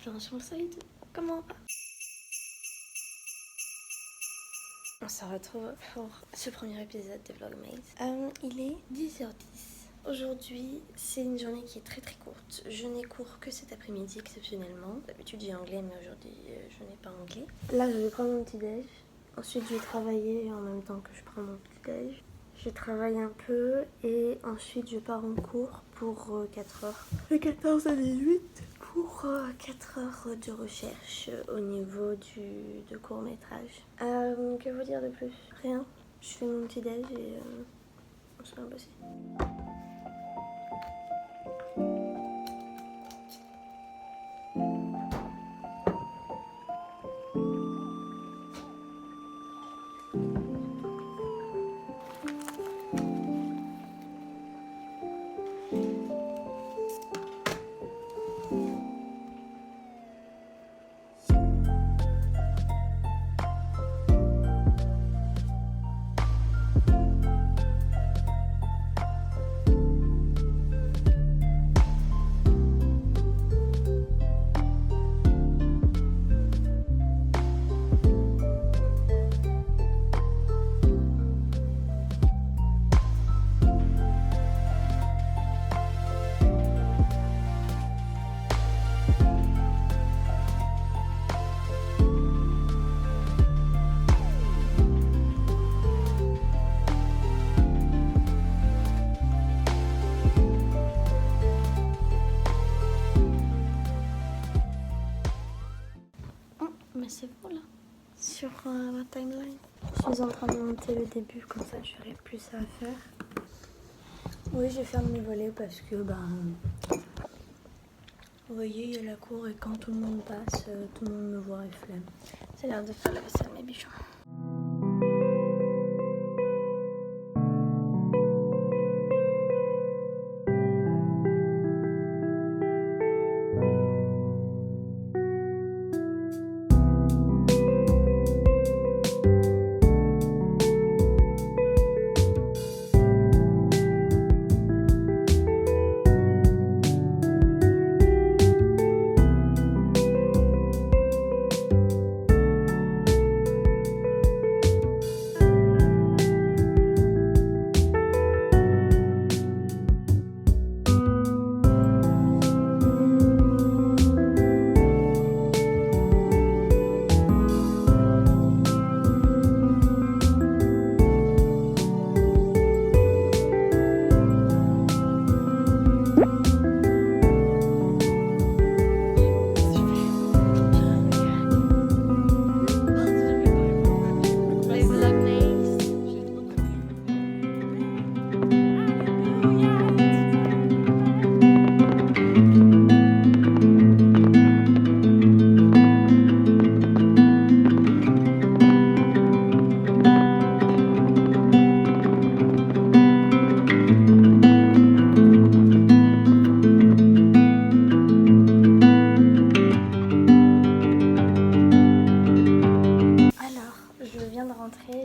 Attention Saïd, comment va? On se retrouve pour ce premier épisode de Vlogmas. Il est 10h10. Aujourd'hui, c'est une journée qui est très très courte. Je n'ai cours que cet après-midi exceptionnellement. D'habitude j'ai anglais, mais aujourd'hui je n'ai pas anglais. Là, je vais prendre mon petit déj. Ensuite, je vais travailler en même temps que je prends mon petit déj. Je travaille un peu et ensuite je pars en cours pour 4 heures. De 14 à 18 pour 4 heures de recherche au niveau de court métrage. Que vous dire de plus? Rien. Je fais mon petit déj et on se met à bosser. Mais c'est bon là, sur ma timeline. Je suis en train de monter le début, comme ça j'aurai plus à faire. Oui, je ferme mes volets parce que, vous voyez, il y a la cour et quand tout le monde passe, tout le monde me voit et flemme. C'est l'heure de faire la vaisselle, mes bichons.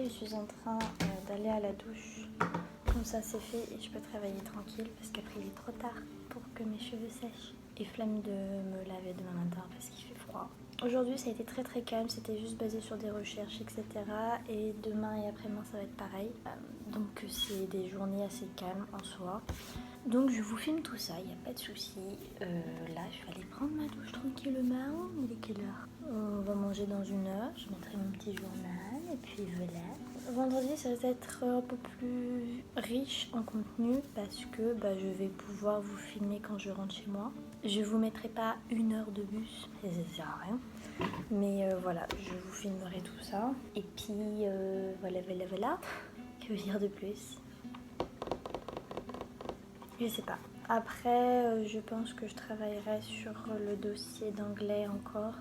Je suis en train d'aller à la douche, comme ça c'est fait et je peux travailler tranquille parce qu'après il est trop tard pour que mes cheveux sèchent et flemme de me laver demain matin parce qu'il fait froid. Aujourd'hui ça a été très très calme, c'était juste basé sur des recherches etc. Et demain et après-demain ça va être pareil, donc c'est des journées assez calmes en soi. Donc je vous filme tout ça, il n'y a pas de souci. Là je vais aller prendre ma douche tranquillement. Il est quelle heure? On va manger dans 1 heure, je mettrai mon petit journal et puis voilà. Vendredi ça va être un peu plus riche en contenu parce que je vais pouvoir vous filmer quand je rentre chez moi. Je vous mettrai pas 1 heure de bus, ça sert à rien. Mais voilà, je vous filmerai tout ça. Et puis voilà. Que dire de plus? Je sais pas. Après, je pense que je travaillerai sur le dossier d'anglais encore,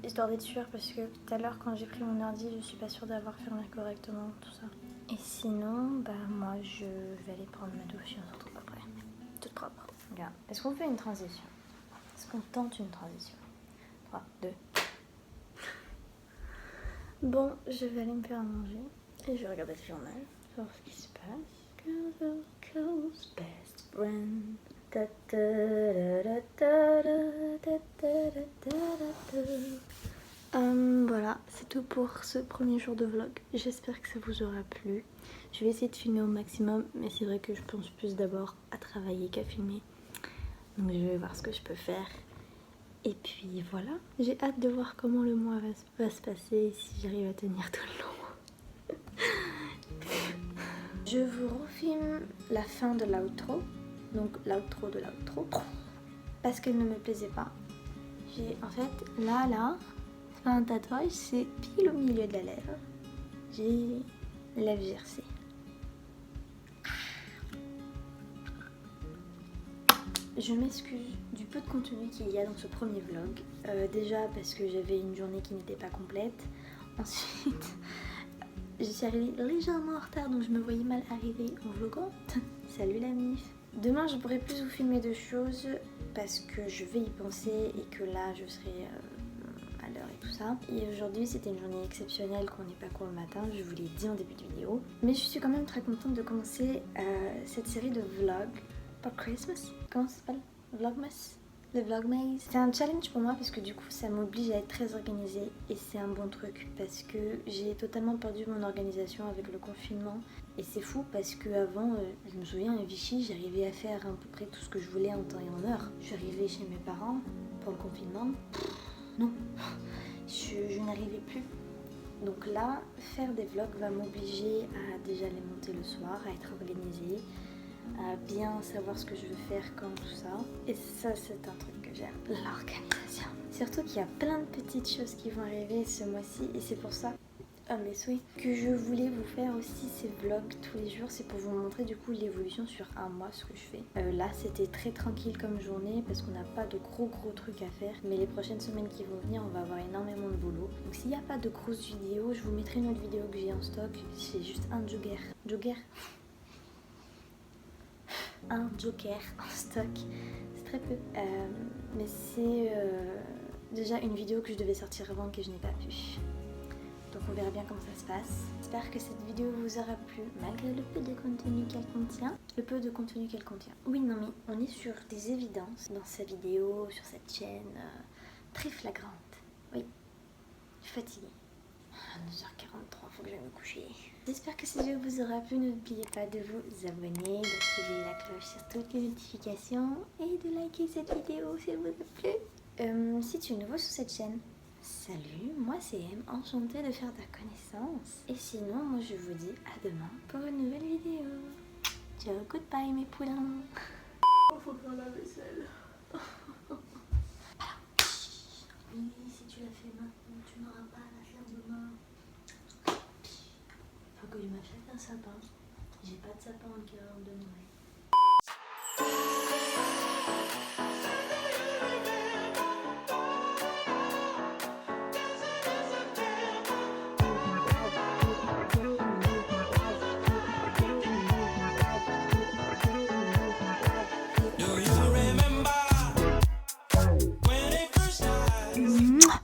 histoire d'être sûre parce que tout à l'heure quand j'ai pris mon ordi, je suis pas sûre d'avoir fermé correctement tout ça. Et sinon, moi je vais aller prendre ma douche et on se retrouve après. Toute propre. Regarde, est-ce qu'on fait une transition? Est-ce qu'on tente une transition? 3, 2. Bon, je vais aller me faire à manger et je vais regarder le journal, voir ce qui se passe. Girl's best friend. Da, da, da, da, da, da, da, da, da, da. voilà, c'est tout pour ce premier jour de vlog. J'espère que ça vous aura plu. Je vais essayer de filmer au maximum, mais c'est vrai que je pense plus d'abord à travailler qu'à filmer. Donc je vais voir ce que je peux faire. Et puis voilà, j'ai hâte de voir comment le mois va se passer et si j'arrive à tenir tout le long. Je vous refilme la fin de l'outro, donc l'outro de l'outro, parce qu'elle ne me plaisait pas. J'ai en fait là, c'est pas un tatouage, c'est pile au milieu de la lèvre. J'ai la lèvre gercée. Je m'excuse du peu de contenu qu'il y a dans ce premier vlog. Déjà parce que j'avais une journée qui n'était pas complète. Ensuite, je suis arrivée légèrement en retard, donc je me voyais mal arriver en vloggant. Salut la mif. Demain, je pourrai plus vous filmer de choses parce que je vais y penser et que là, je serai à l'heure et tout ça. Et aujourd'hui, c'était une journée exceptionnelle qu'on n'est pas court le matin, je vous l'ai dit en début de vidéo. Mais je suis quand même très contente de commencer cette série de vlogs. Pour Christmas, comment ça s'appelle? Vlogmas? Le Vlogmas. C'est un challenge pour moi parce que du coup ça m'oblige à être très organisée et c'est un bon truc parce que j'ai totalement perdu mon organisation avec le confinement et c'est fou parce que avant, je me souviens à Vichy, j'arrivais à faire à peu près tout ce que je voulais en temps et en heure. Je suis arrivée chez mes parents pour le confinement, non, je n'arrivais plus. Donc là, faire des vlogs va m'obliger à déjà les monter le soir, à être organisée, à bien savoir ce que je veux faire quand tout ça. Et ça, c'est un truc que j'aime, l'organisation. Surtout qu'il y a plein de petites choses qui vont arriver ce mois-ci et c'est pour ça, mes souhaits, que je voulais vous faire aussi ces vlogs tous les jours. C'est pour vous montrer du coup l'évolution sur un mois, ce que je fais. Là, c'était très tranquille comme journée parce qu'on n'a pas de gros trucs à faire. Mais les prochaines semaines qui vont venir, on va avoir énormément de boulot. Donc s'il n'y a pas de grosses vidéos, je vous mettrai une autre vidéo que j'ai en stock. C'est juste un joker un joker en stock, c'est très peu, mais c'est déjà une vidéo que je devais sortir avant que je n'ai pas pu, donc on verra bien comment ça se passe. J'espère que cette vidéo vous aura plu malgré le peu de contenu qu'elle contient. Oui, non mais on est sur des évidences dans sa vidéo, sur cette chaîne très flagrante. Oui, je suis fatiguée. 9h43, faut que j'aille me coucher. J'espère que cette vidéo vous aura plu. N'oubliez pas de vous abonner, d'activer la cloche sur toutes les notifications et de liker cette vidéo si elle vous a plu. Si tu es nouveau sur cette chaîne, salut, moi c'est M, enchantée de faire ta connaissance. Et sinon, moi je vous dis à demain pour une nouvelle vidéo. Ciao, goodbye mes poulains. Faut faire la vaisselle. Oui, si tu la fais maintenant, tu n'auras pas à la faire demain. Faut que je m'achète un sapin. J'ai pas de sapin en guirlande de Noël.